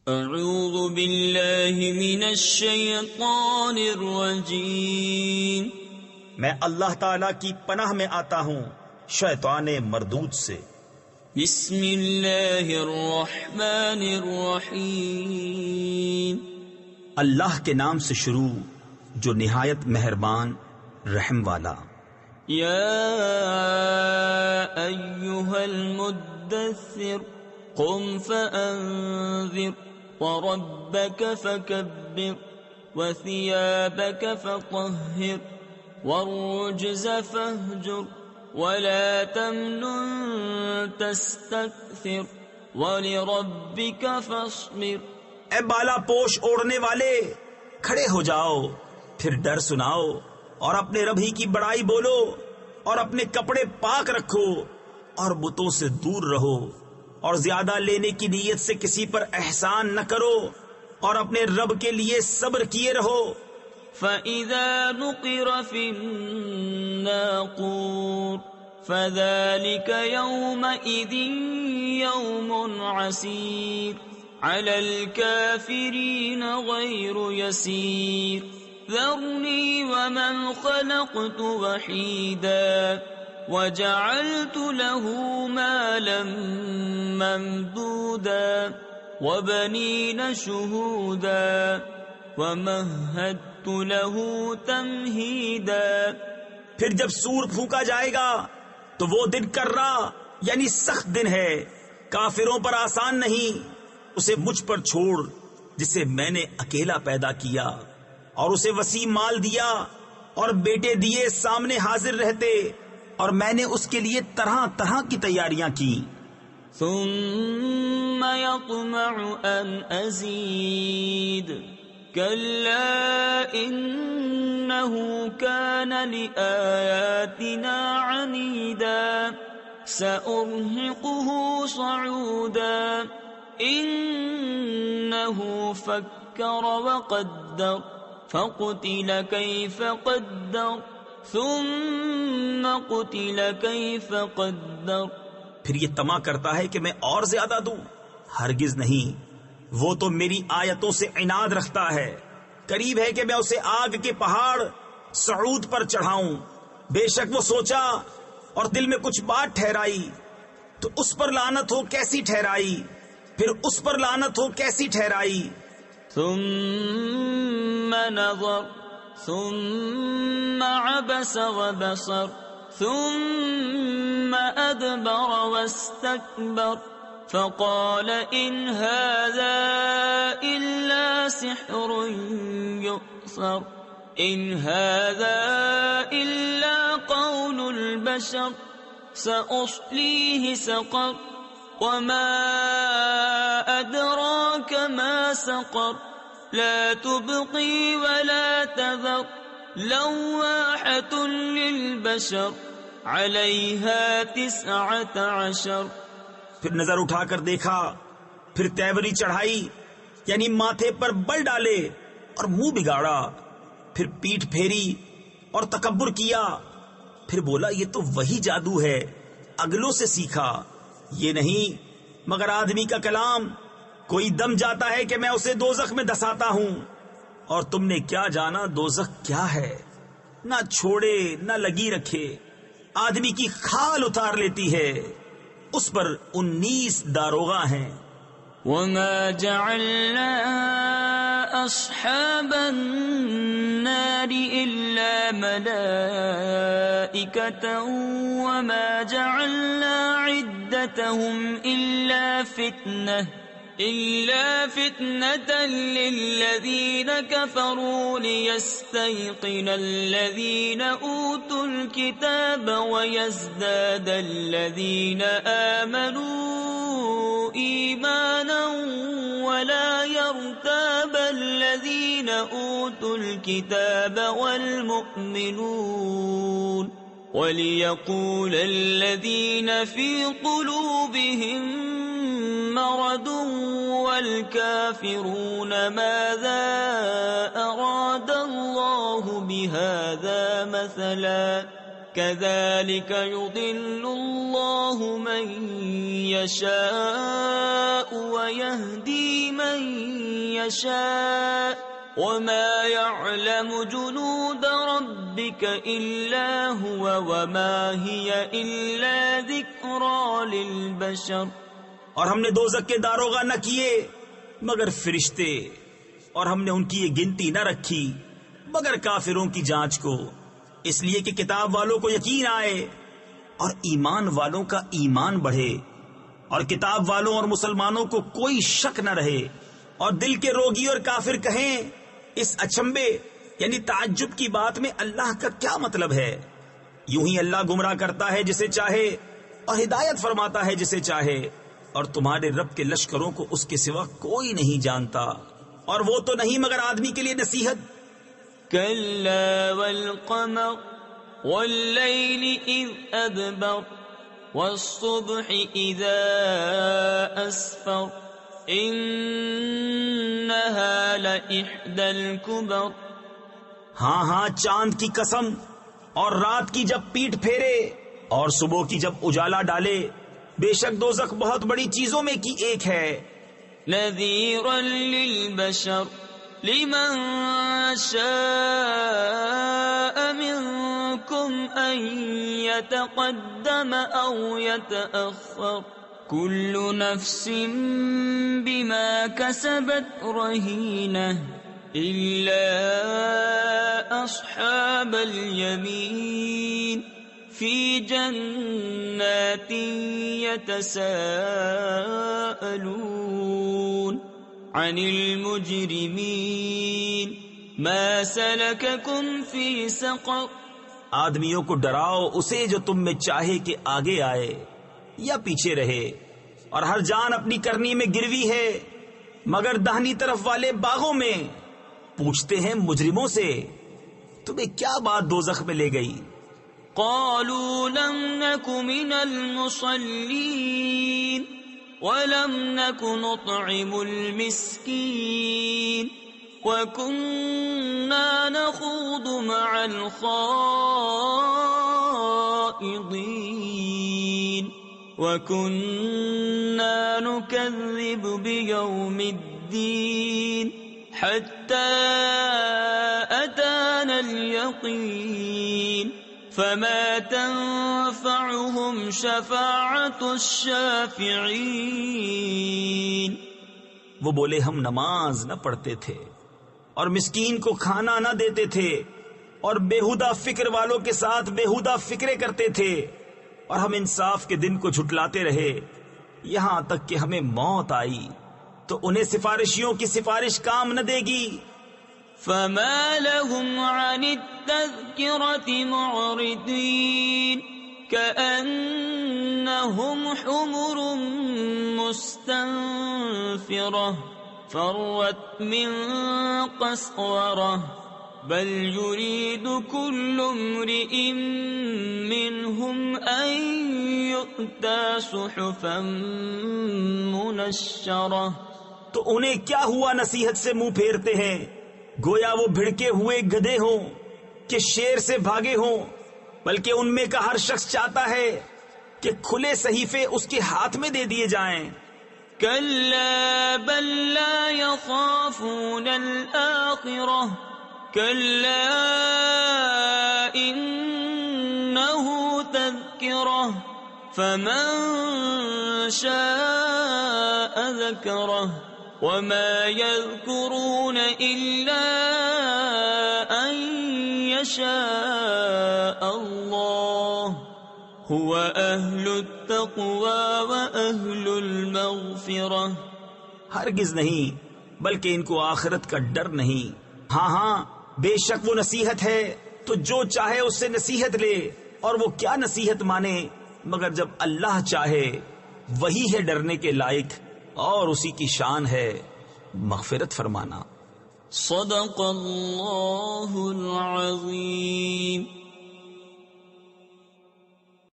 اعوذ باللہ من الشیطان الرجیم، میں اللہ تعالی کی پناہ میں آتا ہوں شیطان مردود سے۔ بسم اللہ الرحمن الرحیم، اللہ کے نام سے شروع جو نہایت مہربان رحم والا۔ یا ایہا المدثر قم فانذر وربك فكبر وثيابك فطهر والرجز فاهجر ولا تمنن تستكثر ولربك فاصبر۔ اے بالا پوش اوڑھنے والے، کھڑے ہو جاؤ، پھر ڈر سناؤ اور اپنے رب ہی کی بڑائی بولو، اور اپنے کپڑے پاک رکھو اور بتوں سے دور رہو، اور زیادہ لینے کی نیت سے کسی پر احسان نہ کرو، اور اپنے رب کے لیے صبر کیے رہو۔ فَإِذَا نُقِرَ فِي النَّاقُورِ فَذَلِكَ يَوْمَئِذٍ يَوْمٌ عَسِيرٌ عَلَى الْكَافِرِينَ غَيْرُ يَسِيرٌ ذَرْنِي وَمَنْ خَلَقْتُ وَحِيدًا وَجَعَلْتُ لَهُ مَالًا مَمْدُودًا وَبَنِينَ شُهُودًا وَمَهَّدتُّ لَهُ تَمْهِيدًا۔ پھر جب سور پھونکا جائے گا تو وہ دن کرا یعنی سخت دن ہے، کافروں پر آسان نہیں۔ اسے مجھ پر چھوڑ جسے میں نے اکیلا پیدا کیا، اور اسے وسیع مال دیا اور بیٹے دیے سامنے حاضر رہتے، اور میں نے اس کے لیے طرح طرح کی تیاریاں کی۔ ثم يطمع ان ازید كلا انه كان لآياتنا عنيدا سأرهقه صعودا انه فكر وقدر فقتل كيف قدر ثم قتل كيف قدر۔ پھر یہ طمع کرتا ہے کہ میں اور زیادہ دوں، ہرگز نہیں، وہ تو میری آیتوں سے عناد رکھتا ہے۔ قریب ہے کہ میں اسے آگ کے پہاڑ صعود پر چڑھاؤں۔ بے شک وہ سوچا اور دل میں کچھ بات ٹھہرائی، تو اس پر لعنت ہو کیسی ٹھہرائی، پھر اس پر لعنت ہو کیسی ٹھہرائی۔ ثم نظر ثم عبس وبصر ثم أدبر واستكبر فقال إن هذا إلا سحر يؤثر إن هذا إلا قول البشر سأصليه سقر وما أدراك ما سقر لا تبقي ولا تذر لواحة للبشر عليها 19۔ پھر نظر اٹھا کر دیکھا، پھر تیوری چڑھائی یعنی ماتھے پر بل ڈالے اور منہ بگاڑا، پھر پیٹھ پھیری اور تکبر کیا، پھر بولا یہ تو وہی جادو ہے اگلوں سے سیکھا، یہ نہیں مگر آدمی کا کلام۔ کوئی دم جاتا ہے کہ میں اسے دوزخ میں دھساتا ہوں، اور تم نے کیا جانا دوزخ کیا ہے، نہ چھوڑے نہ لگی رکھے، آدمی کی کھال اتار لیتی ہے، اس پر 19 داروغہ ہیں۔ وما جعلنا اصحاب النار الا ملائكة وما جعلنا عدتهم إلا فتنة للذين كفروا ليستيقن الذين أوتوا الكتاب ويزداد الذين آمنوا إيمانا ولا يرتاب الذين أوتوا الكتاب والمؤمنون وليقول الذين في قلوبهم مرض والكافرون ماذا أراد الله بهذا مثلا كذلك يضل الله من يشاء ويهدي من يشاء وما يعلم جنود ربك إلا هو وما هي إلا ذكرى للبشر. اور ہم نے دوزخ کے داروغہ نہ کیے مگر فرشتے، اور ہم نے ان کی یہ گنتی نہ رکھی مگر کافروں کی جانچ کو، اس لیے کہ کتاب والوں کو یقین آئے اور ایمان والوں کا ایمان بڑھے، اور کتاب والوں اور مسلمانوں کو کوئی شک نہ رہے، اور دل کے روگی اور کافر کہیں اس اچنبے یعنی تعجب کی بات میں اللہ کا کیا مطلب ہے؟ یوں ہی اللہ گمراہ کرتا ہے جسے چاہے اور ہدایت فرماتا ہے جسے چاہے، اور تمہارے رب کے لشکروں کو اس کے سوا کوئی نہیں جانتا، اور وہ تو نہیں مگر آدمی کے لیے نصیحت. كلا والقمر والليل إذ أدبر والصبح إذا أسفر إنها لإحدى الكبر. ہاں چاند کی قسم، اور رات کی جب پیٹ پھیرے اور صبح کی جب اجالا ڈالے، بے شک دوزخ بہت بڑی چیزوں میں کی ایک ہے. نذيرا للبشر لمن شاء منكم أن يتقدم أو يتأخر كل نفس بما كسبت رهينة إلا أصحاب اليمين في جنات يتساءلون عن المجرمين ما سلككم في سقر. آدمیوں کو ڈراؤ اسے جو تم میں چاہے کہ آگے آئے یا پیچھے رہے، اور ہر جان اپنی کرنی میں گروی ہے مگر دہنی طرف والے باغوں میں. پوچھتے ہیں مجرموں سے تمہیں کیا بات دوزخ میں لے گئی؟ قالوا لم نك من المصلين ولم نك نطعم المسكين وكنا نخوض مع الخائضين وكنا نكذب بيوم الدين حتى أتانا اليقين فما تنفعهم شفاعة الشافعين. وہ بولے ہم نماز نہ پڑھتے تھے اور مسکین کو کھانا نہ دیتے تھے اور بےہودہ فکر والوں کے ساتھ بےہودہ فکرے کرتے تھے، اور ہم انصاف کے دن کو جھٹلاتے رہے یہاں تک کہ ہمیں موت آئی تو انہیں سفارشیوں کی سفارش کام نہ دے گی. فما لهم عن التذكرة معرضين كأنهم حمر مستنفرة فرت من قسورة بل يريد كل امرئ منهم أن يؤتى صحفا منشرة. تو انہیں کیا ہوا نصیحت سے منہ پھیرتے ہیں؟ گویا وہ بھڑکے ہوئے گدھے ہوں کہ شیر سے بھاگے ہوں، بلکہ ان میں کا ہر شخص چاہتا ہے کہ کھلے صحیفے اس کے ہاتھ میں دے دیے جائیں. كلا بل لا يخافون الآخرة كلا إنه تذكرة فمن شاء ذكره وما يذكرون إلا أن يشاء الله هو أهل التقوى وأهل المغفرة. ہرگز نہیں، بلکہ ان کو آخرت کا ڈر نہیں. ہاں بے شک وہ نصیحت ہے تو جو چاہے اس سے نصیحت لے، اور وہ کیا نصیحت مانے مگر جب اللہ چاہے. وہی ہے ڈرنے کے لائق اور اسی کی شان ہے مغفرت فرمانا. صدق اللہ العظیم.